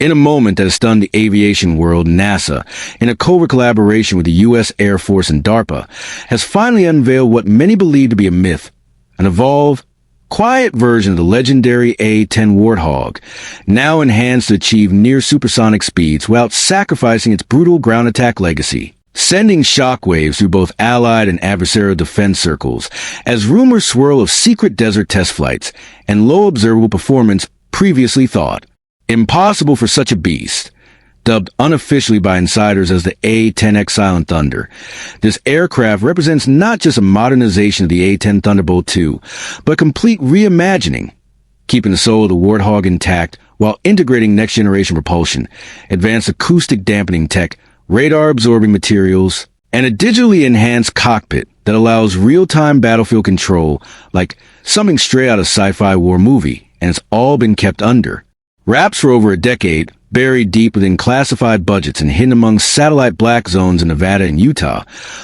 In a moment that has stunned the aviation world, NASA, in a covert collaboration with the U.S. Air Force and DARPA, has finally unveiled what many believe to be a myth, an evolved, quiet version of the legendary A-10 Warthog, now enhanced to achieve near supersonic speeds without sacrificing its brutal ground attack legacy, sending shockwaves through both allied and adversarial defense circles as rumors swirl of secret desert test flights and low observable performance previously thought impossible for such a beast. Dubbed unofficially by insiders as the A-10X Silent Thunder, this aircraft represents not just a modernization of the A-10 Thunderbolt II, but a complete reimagining, keeping the soul of the Warthog intact while integrating next-generation propulsion, advanced acoustic dampening tech, radar-absorbing materials, and a digitally enhanced cockpit that allows real-time battlefield control like something straight out of a sci-fi war movie, and it's all been kept under wraps for over a decade, buried deep within classified budgets and hidden among satellite black zones in Nevada and Utah,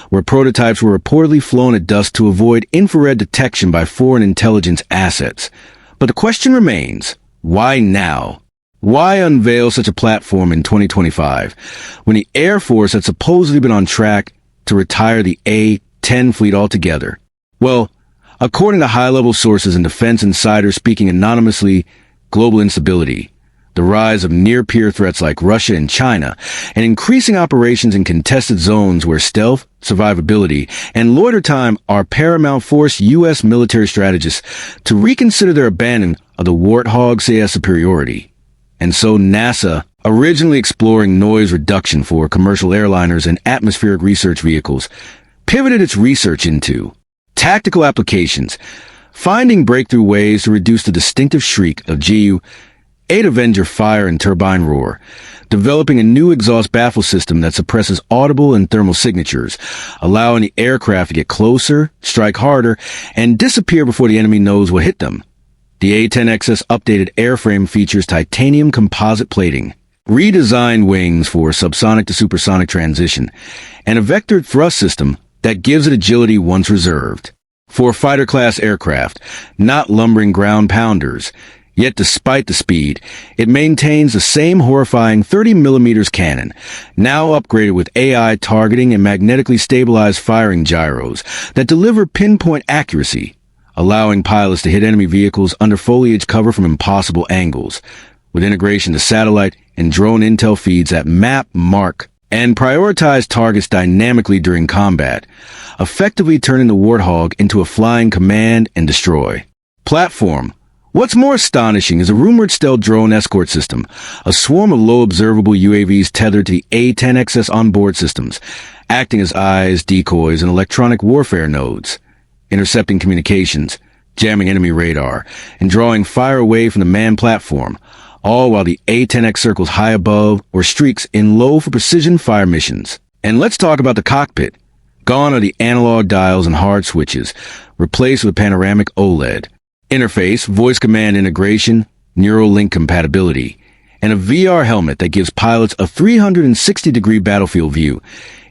where prototypes were reportedly flown at dusk to avoid infrared detection by foreign intelligence assets. But the question remains, why now? Why unveil such a platform in 2025, when the Air Force had supposedly been on track to retire the A-10 fleet altogether? Well, according to high-level sources and defense insiders speaking anonymously, global instability, the rise of near-peer threats like Russia and China, and increasing operations in contested zones where stealth, survivability, and loiter time are paramount force U.S. military strategists to reconsider their abandonment of the Warthog's superiority. And so NASA, originally exploring noise reduction for commercial airliners and atmospheric research vehicles, pivoted its research into tactical applications, finding breakthrough ways to reduce the distinctive shriek of GU-8 Avenger fire and turbine roar, developing a new exhaust baffle system that suppresses audible and thermal signatures, allowing the aircraft to get closer, strike harder, and disappear before the enemy knows what hit them. The A-10XS updated airframe features titanium composite plating, redesigned wings for subsonic to supersonic transition, and a vectored thrust system that gives it agility once reserved for fighter-class aircraft, not lumbering ground pounders. Yet despite the speed, it maintains the same horrifying 30mm cannon, now upgraded with AI targeting and magnetically stabilized firing gyros that deliver pinpoint accuracy, allowing pilots to hit enemy vehicles under foliage cover from impossible angles, with integration to satellite and drone intel feeds that map, mark, and prioritize targets dynamically during combat, effectively turning the Warthog into a flying command and destroy platform. What's more astonishing is a rumored stealth drone escort system, a swarm of low observable UAVs tethered to the A-10XS onboard systems, acting as eyes, decoys, and electronic warfare nodes, intercepting communications, jamming enemy radar, and drawing fire away from the manned platform, all while the A-10X circles high above or streaks in low for precision fire missions. And let's talk about the cockpit. Gone are the analog dials and hard switches, replaced with panoramic OLED. Interface, voice command integration, neural link compatibility, and a VR helmet that gives pilots a 360-degree battlefield view,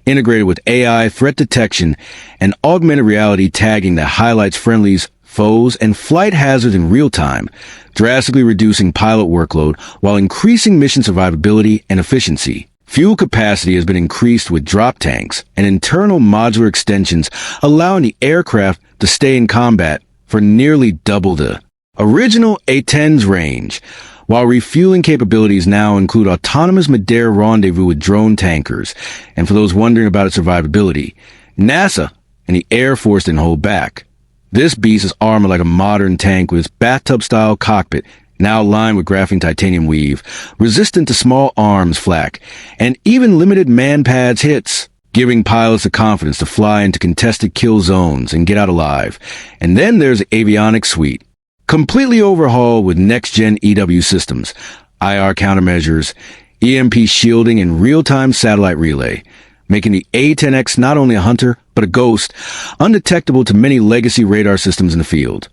integrated with AI threat detection and augmented reality tagging that highlights friendlies, foes, and flight hazards in real time, drastically reducing pilot workload while increasing mission survivability and efficiency. Fuel capacity has been increased with drop tanks and internal modular extensions, allowing the aircraft to stay in combat for nearly double the original A-10's range, while refueling capabilities now include autonomous mid-air rendezvous with drone tankers. And for those wondering about its survivability, NASA and the Air Force didn't hold back. This beast is armored like a modern tank with its bathtub-style cockpit, now lined with graphene titanium weave, resistant to small arms flak, and even limited man-pads hits, giving pilots the confidence to fly into contested kill zones and get out alive. And then there's the avionics suite, completely overhauled with next-gen EW systems, IR countermeasures, EMP shielding, and real-time satellite relay, making the A-10X not only a hunter, but a ghost, undetectable to many legacy radar systems in the field.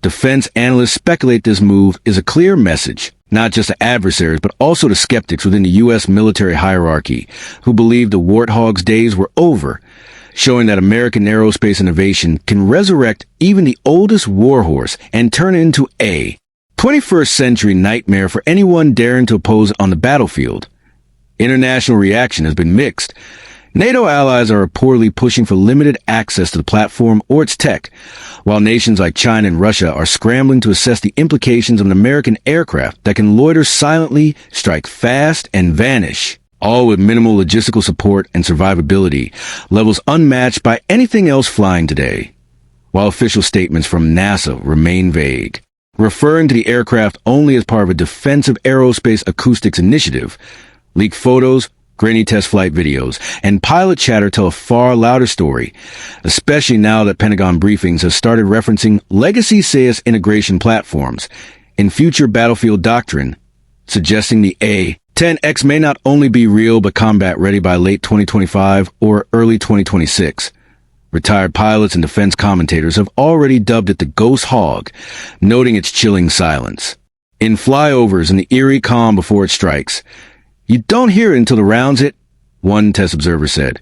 Defense analysts speculate this move is a clear message, not just to adversaries, but also to skeptics within the U.S. military hierarchy, who believe the Warthog's days were over, showing that American aerospace innovation can resurrect even the oldest warhorse and turn it into a 21st century nightmare for anyone daring to oppose it on the battlefield. International reaction has been mixed. NATO allies are reportedly pushing for limited access to the platform or its tech, while nations like China and Russia are scrambling to assess the implications of an American aircraft that can loiter silently, strike fast, and vanish, all with minimal logistical support and survivability, levels unmatched by anything else flying today, while official statements from NASA remain vague, referring to the aircraft only as part of a defensive aerospace acoustics initiative. Leaked photos, grainy test flight videos, and pilot chatter tell a far louder story, especially now that Pentagon briefings have started referencing legacy SAS integration platforms in future battlefield doctrine, suggesting the A-10X may not only be real but combat ready by late 2025 or early 2026. Retired pilots and defense commentators have already dubbed it the Ghost Hog, noting its chilling silence. In flyovers and the eerie calm before it strikes, "You don't hear it until the rounds hit," one test observer said.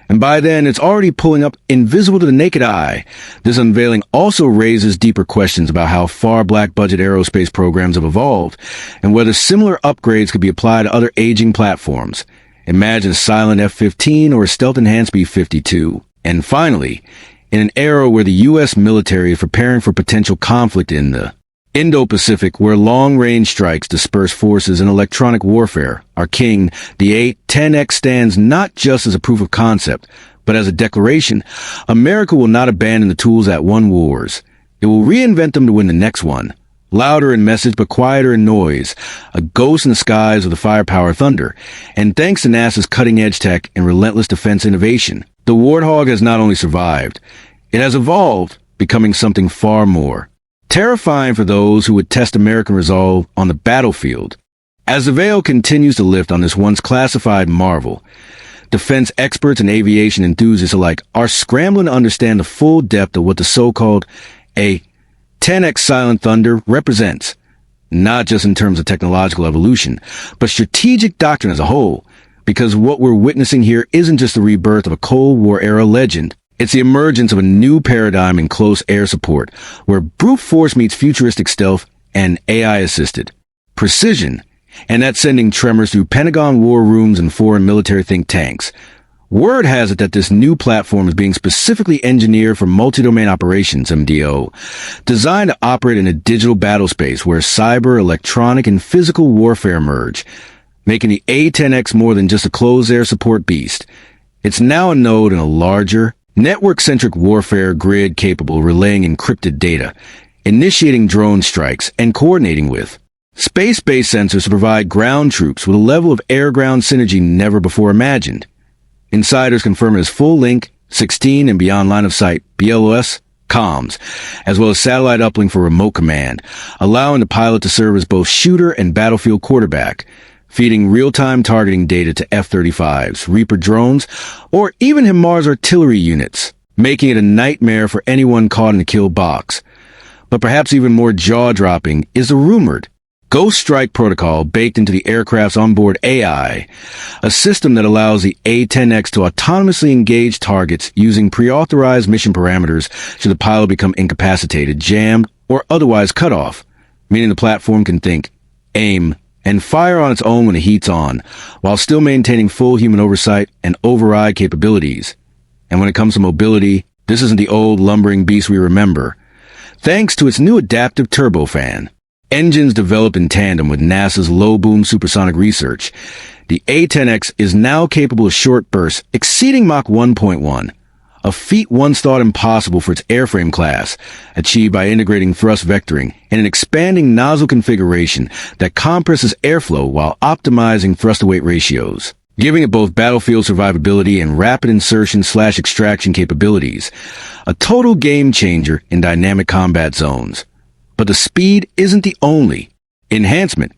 "And by then, it's already pulling up invisible to the naked eye." This unveiling also raises deeper questions about how far black-budget aerospace programs have evolved and whether similar upgrades could be applied to other aging platforms. Imagine a silent F-15 or a stealth-enhanced B-52. And finally, in an era where the U.S. military is preparing for potential conflict in the Indo-Pacific, where long-range strikes disperse forces in electronic warfare, our king, the A-10X, stands not just as a proof of concept, but as a declaration. America will not abandon the tools that won wars. It will reinvent them to win the next one. Louder in message, but quieter in noise. A ghost in the skies with the firepower thunder. And thanks to NASA's cutting-edge tech and relentless defense innovation, the Warthog has not only survived, it has evolved, becoming something far more. Terrifying for those who would test American resolve on the battlefield. As the veil continues to lift on this once classified marvel, defense experts and aviation enthusiasts alike are scrambling to understand the full depth of what the so-called A-10X Silent Thunder represents, not just in terms of technological evolution, but strategic doctrine as a whole, because what we're witnessing here isn't just the rebirth of a Cold War-era legend. It's the emergence of a new paradigm in close air support, where brute force meets futuristic stealth and AI-assisted precision, and that's sending tremors through Pentagon war rooms and foreign military think tanks. Word has it that this new platform is being specifically engineered for multi-domain operations, MDO, designed to operate in a digital battlespace where cyber, electronic, and physical warfare merge, making the A-10X more than just a closed air support beast. It's now a node in a larger, network-centric warfare grid capable of relaying encrypted data, initiating drone strikes, and coordinating with space-based sensors to provide ground troops with a level of air-ground synergy never before imagined. Insiders confirm it is full-link, 16 and beyond line of sight, BLOS, comms, as well as satellite uplink for remote command, allowing the pilot to serve as both shooter and battlefield quarterback, feeding real-time targeting data to F-35s, Reaper drones, or even HIMARS artillery units, making it a nightmare for anyone caught in the kill box. But perhaps even more jaw-dropping is the rumored Ghost Strike protocol baked into the aircraft's onboard AI, a system that allows the A-10X to autonomously engage targets using pre-authorized mission parameters should the pilot become incapacitated, jammed, or otherwise cut off, meaning the platform can think, aim, and fire on its own when it heats on, while still maintaining full human oversight and override capabilities. And when it comes to mobility, this isn't the old lumbering beast we remember. Thanks to its new adaptive turbofan, engines developed in tandem with NASA's low-boom supersonic research, the A-10X is now capable of short bursts exceeding Mach 1.1, a feat once thought impossible for its airframe class, achieved by integrating thrust vectoring and an expanding nozzle configuration that compresses airflow while optimizing thrust-to-weight ratios, giving it both battlefield survivability and rapid insertion/extraction capabilities, a total game-changer in dynamic combat zones. But the speed isn't the only enhancement.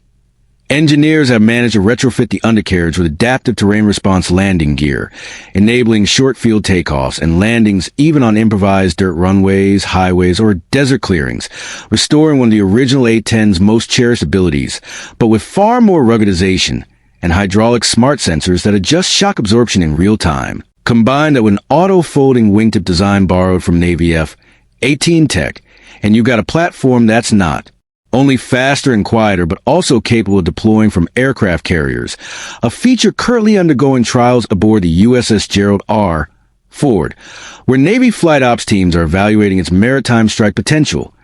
Engineers have managed to retrofit the undercarriage with adaptive terrain response landing gear, enabling short field takeoffs and landings even on improvised dirt runways, highways, or desert clearings, restoring one of the original A-10's most cherished abilities, but with far more ruggedization and hydraulic smart sensors that adjust shock absorption in real time. Combine that with an auto-folding wingtip design borrowed from Navy F-18 tech, and you've got a platform that's not only faster and quieter, but also capable of deploying from aircraft carriers, a feature currently undergoing trials aboard the USS Gerald R. Ford, where Navy flight ops teams are evaluating its maritime strike potential,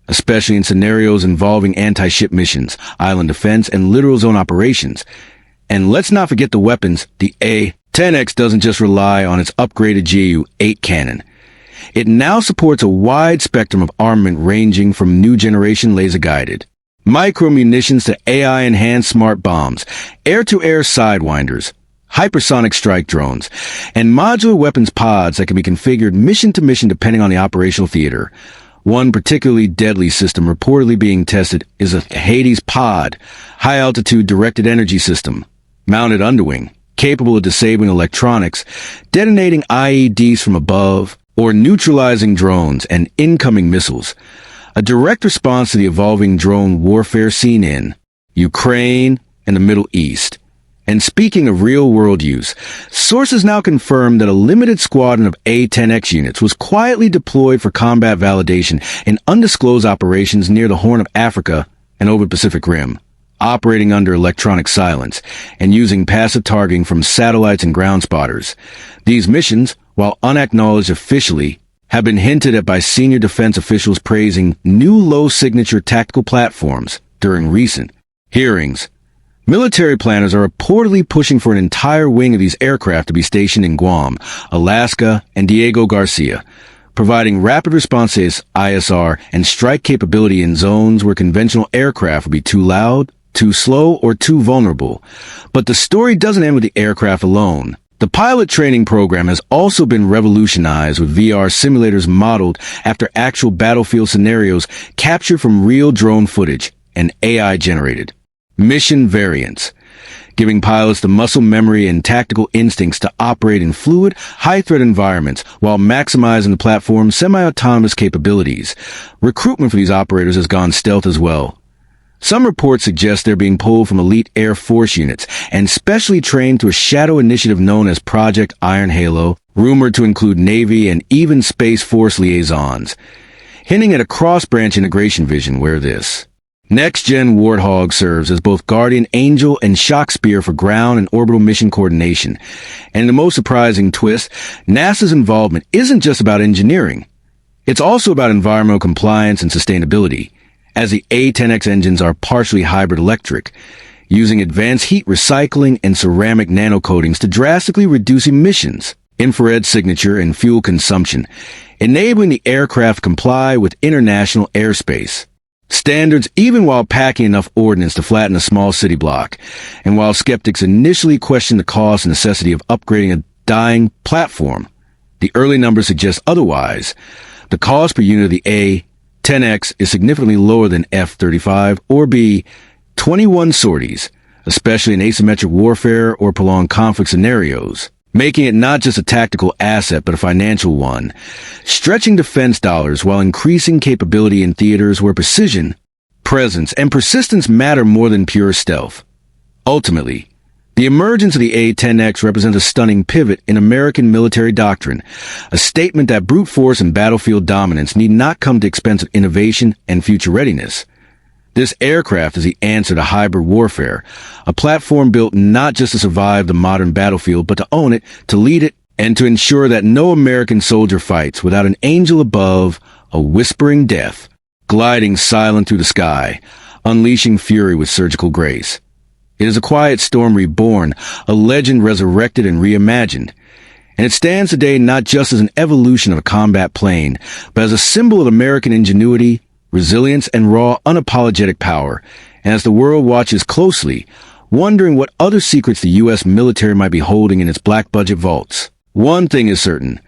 especially in scenarios involving anti-ship missions, island defense, and littoral zone operations. And let's not forget the weapons. The A-10X doesn't just rely on its upgraded Ju-8 cannon. It now supports a wide spectrum of armament ranging from new-generation laser-guided micro-munitions to AI-enhanced smart bombs, air-to-air sidewinders, hypersonic strike drones, and modular weapons pods that can be configured mission to mission depending on the operational theater. One particularly deadly system reportedly being tested is a Hades pod, high-altitude directed energy system, mounted underwing, capable of disabling electronics, detonating IEDs from above, or neutralizing drones and incoming missiles. A direct response to the evolving drone warfare scene in Ukraine and the Middle East. And speaking of real-world use, sources now confirm that a limited squadron of A-10X units was quietly deployed for combat validation in undisclosed operations near the Horn of Africa and over the Pacific Rim, operating under electronic silence and using passive targeting from satellites and ground spotters. These missions, while unacknowledged officially, have been hinted at by senior defense officials praising new low-signature tactical platforms during recent hearings. Military planners are reportedly pushing for an entire wing of these aircraft to be stationed in Guam, Alaska, and Diego Garcia, providing rapid response ISR and strike capability in zones where conventional aircraft would be too loud, too slow, or too vulnerable. But the story doesn't end with the aircraft alone. The pilot training program has also been revolutionized with VR simulators modeled after actual battlefield scenarios captured from real drone footage and AI-generated mission variants, giving pilots the muscle memory and tactical instincts to operate in fluid, high-threat environments while maximizing the platform's semi-autonomous capabilities. Recruitment for these operators has gone stealth as well. Some reports suggest they're being pulled from elite Air Force units and specially trained through a shadow initiative known as Project Iron Halo, rumored to include Navy and even Space Force liaisons, hinting at a cross-branch integration vision where this next-gen Warthog serves as both guardian angel and shock spear for ground and orbital mission coordination. And the most surprising twist, NASA's involvement isn't just about engineering. It's also about environmental compliance and sustainability, as the A-10X engines are partially hybrid electric, using advanced heat recycling and ceramic nanocoatings to drastically reduce emissions, infrared signature, and fuel consumption, enabling the aircraft to comply with international airspace standards even while packing enough ordnance to flatten a small city block. And while skeptics initially questioned the cost and necessity of upgrading a dying platform, the early numbers suggest otherwise. The cost per unit of the A-10X is significantly lower than F-35 or B-21 sorties, especially in asymmetric warfare or prolonged conflict scenarios, making it not just a tactical asset but a financial one, stretching defense dollars while increasing capability in theaters where precision, presence, and persistence matter more than pure stealth. Ultimately, the emergence of the A-10X represents a stunning pivot in American military doctrine, a statement that brute force and battlefield dominance need not come at the expense of innovation and future readiness. This aircraft is the answer to hybrid warfare, a platform built not just to survive the modern battlefield, but to own it, to lead it, and to ensure that no American soldier fights without an angel above, a whispering death, gliding silent through the sky, unleashing fury with surgical grace. It is a quiet storm reborn, a legend resurrected and reimagined. And it stands today not just as an evolution of a combat plane, but as a symbol of American ingenuity, resilience, and raw, unapologetic power. And as the world watches closely, wondering what other secrets the U.S. military might be holding in its black budget vaults, one thing is certain.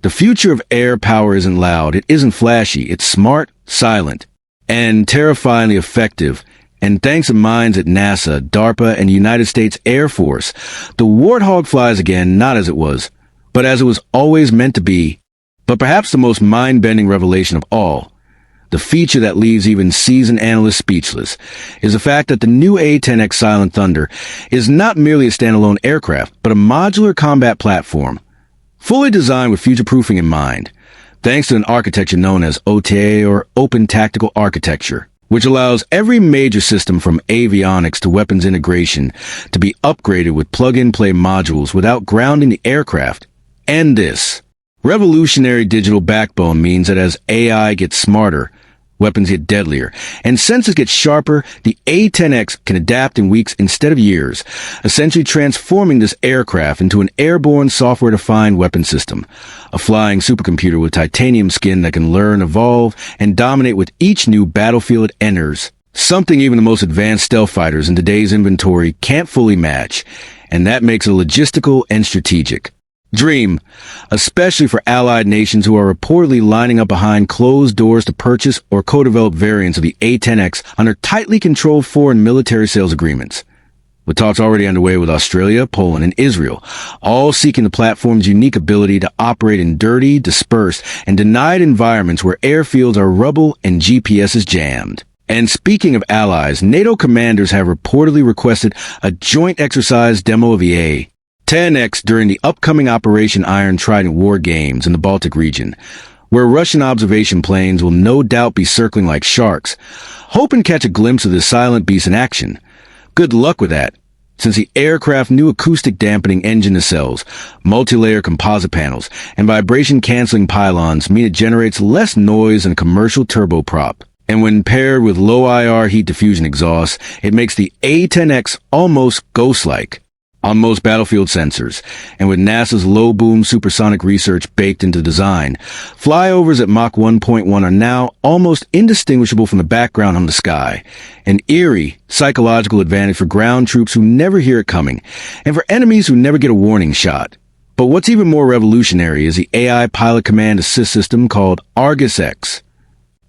The future of air power isn't loud, it isn't flashy, it's smart, silent, and terrifyingly effective. And thanks to minds at NASA, DARPA, and the United States Air Force, the Warthog flies again not as it was, but as it was always meant to be. But perhaps the most mind-bending revelation of all, the feature that leaves even seasoned analysts speechless, is the fact that the new A-10X Silent Thunder is not merely a standalone aircraft, but a modular combat platform, fully designed with future-proofing in mind, thanks to an architecture known as OTA or Open Tactical Architecture. which allows every major system from avionics to weapons integration to be upgraded with plug-and-play modules without grounding the aircraft. And this revolutionary digital backbone means that as AI gets smarter, weapons get deadlier, and sensors get sharper, the A-10X can adapt in weeks instead of years, essentially transforming this aircraft into an airborne software-defined weapon system, a flying supercomputer with titanium skin that can learn, evolve, and dominate with each new battlefield it enters, something even the most advanced stealth fighters in today's inventory can't fully match, and that makes it logistical and strategic. Dream, especially for allied nations who are reportedly lining up behind closed doors to purchase or co-develop variants of the A-10X under tightly controlled foreign military sales agreements. With talks already underway with Australia, Poland, and Israel, all seeking the platform's unique ability to operate in dirty, dispersed, and denied environments where airfields are rubble and GPS is jammed. And speaking of allies, NATO commanders have reportedly requested a joint exercise demo of the A-10X during the upcoming Operation Iron Trident war games in the Baltic region, where Russian observation planes will no doubt be circling like sharks, hoping to catch a glimpse of this silent beast in action. Good luck with that, since the aircraft's new acoustic dampening engine nacelles, multi-layer composite panels, and vibration-canceling pylons mean it generates less noise than a commercial turboprop. And when paired with low IR heat diffusion exhaust, it makes the A-10X almost ghost-like on most battlefield sensors, and with NASA's low-boom supersonic research baked into design, flyovers at Mach 1.1 are now almost indistinguishable from the background on the sky, an eerie psychological advantage for ground troops who never hear it coming, and for enemies who never get a warning shot. But what's even more revolutionary is the AI pilot command assist system called Argus-X,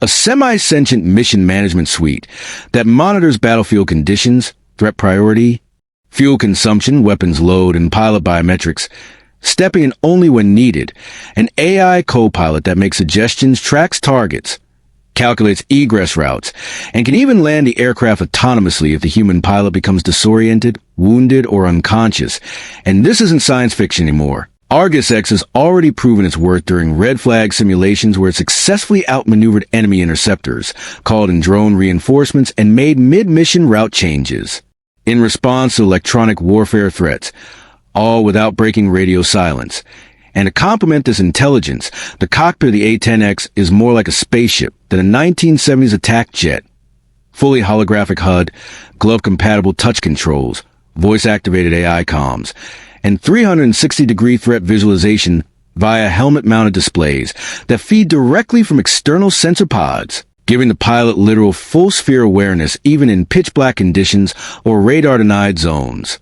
a semi-sentient mission management suite that monitors battlefield conditions, threat priority, fuel consumption, weapons load, and pilot biometrics, stepping in only when needed. An AI copilot that makes suggestions, tracks targets, calculates egress routes, and can even land the aircraft autonomously if the human pilot becomes disoriented, wounded, or unconscious. And this isn't science fiction anymore. Argus-X has already proven its worth during red flag simulations where it successfully outmaneuvered enemy interceptors, called in drone reinforcements, and made mid-mission route changes in response to electronic warfare threats, all without breaking radio silence. And to complement this intelligence, the cockpit of the A-10X is more like a spaceship than a 1970s attack jet. Fully holographic HUD, glove-compatible touch controls, voice-activated AI comms, and 360-degree threat visualization via helmet-mounted displays that feed directly from external sensor pods, giving the pilot literal full-sphere awareness even in pitch-black conditions or radar-denied zones.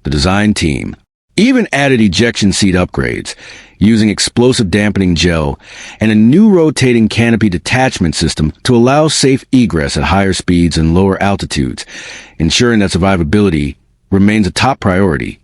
The design team even added ejection seat upgrades, using explosive dampening gel and a new rotating canopy detachment system to allow safe egress at higher speeds and lower altitudes, ensuring that survivability remains a top priority.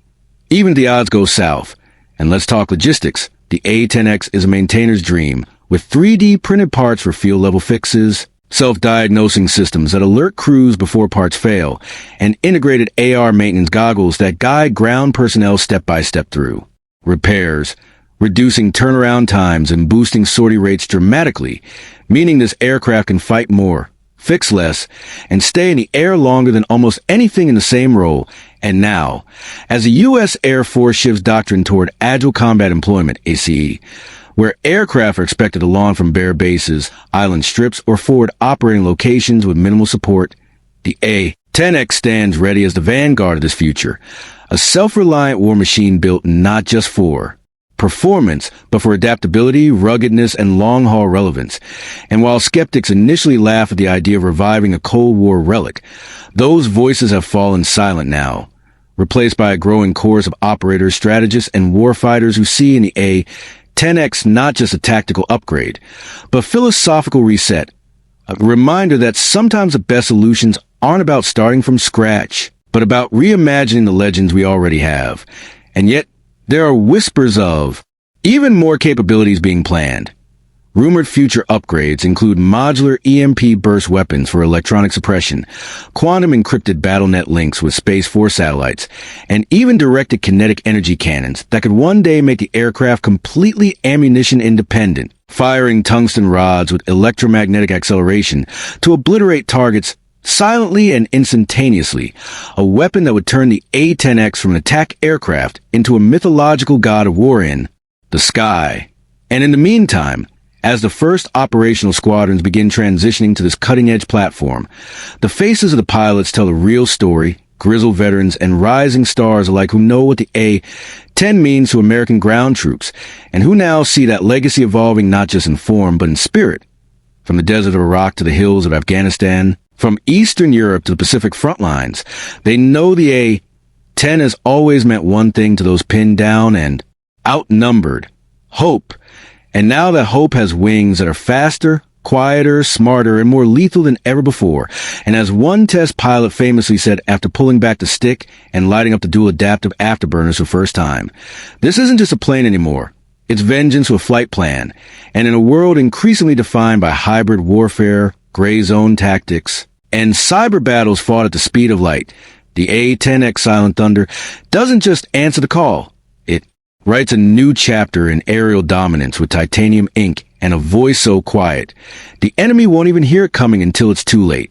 Even if the odds go south, and let's talk logistics, the A-10X is a maintainer's dream, with 3D printed parts for field-level fixes, self-diagnosing systems that alert crews before parts fail, and integrated AR maintenance goggles that guide ground personnel step-by-step through repairs, reducing turnaround times and boosting sortie rates dramatically, meaning this aircraft can fight more, fix less, and stay in the air longer than almost anything in the same role. And now, as the U.S. Air Force shifts doctrine toward agile combat employment, ACE, where aircraft are expected to launch from bare bases, island strips, or forward operating locations with minimal support, the A-10X stands ready as the vanguard of this future, a self-reliant war machine built not just for performance, but for adaptability, ruggedness, and long-haul relevance. And while skeptics initially laugh at the idea of reviving a Cold War relic, those voices have fallen silent now, replaced by a growing chorus of operators, strategists, and warfighters who see in the A-10X not just a tactical upgrade, but philosophical reset, a reminder that sometimes the best solutions aren't about starting from scratch, but about reimagining the legends we already have. And yet, there are whispers of even more capabilities being planned. Rumored future upgrades include modular EMP burst weapons for electronic suppression, quantum encrypted BattleNet links with Space Force satellites, and even directed kinetic energy cannons that could one day make the aircraft completely ammunition independent, firing tungsten rods with electromagnetic acceleration to obliterate targets silently and instantaneously, a weapon that would turn the A-10X from an attack aircraft into a mythological god of war in the sky. And in the meantime, as the first operational squadrons begin transitioning to this cutting-edge platform, the faces of the pilots tell a real story, grizzled veterans and rising stars alike who know what the A-10 means to American ground troops, and who now see that legacy evolving not just in form but in spirit. From the desert of Iraq to the hills of Afghanistan, from Eastern Europe to the Pacific front lines, they know the A-10 has always meant one thing to those pinned down and outnumbered: hope. And now that hope has wings that are faster, quieter, smarter, and more lethal than ever before. And as one test pilot famously said after pulling back the stick and lighting up the dual adaptive afterburners for the first time, this isn't just a plane anymore. It's vengeance with flight plan. And in a world increasingly defined by hybrid warfare, gray zone tactics, and cyber battles fought at the speed of light, the A-10X Silent Thunder doesn't just answer the call. It writes a new chapter in aerial dominance with titanium ink and a voice so quiet, the enemy won't even hear it coming until it's too late.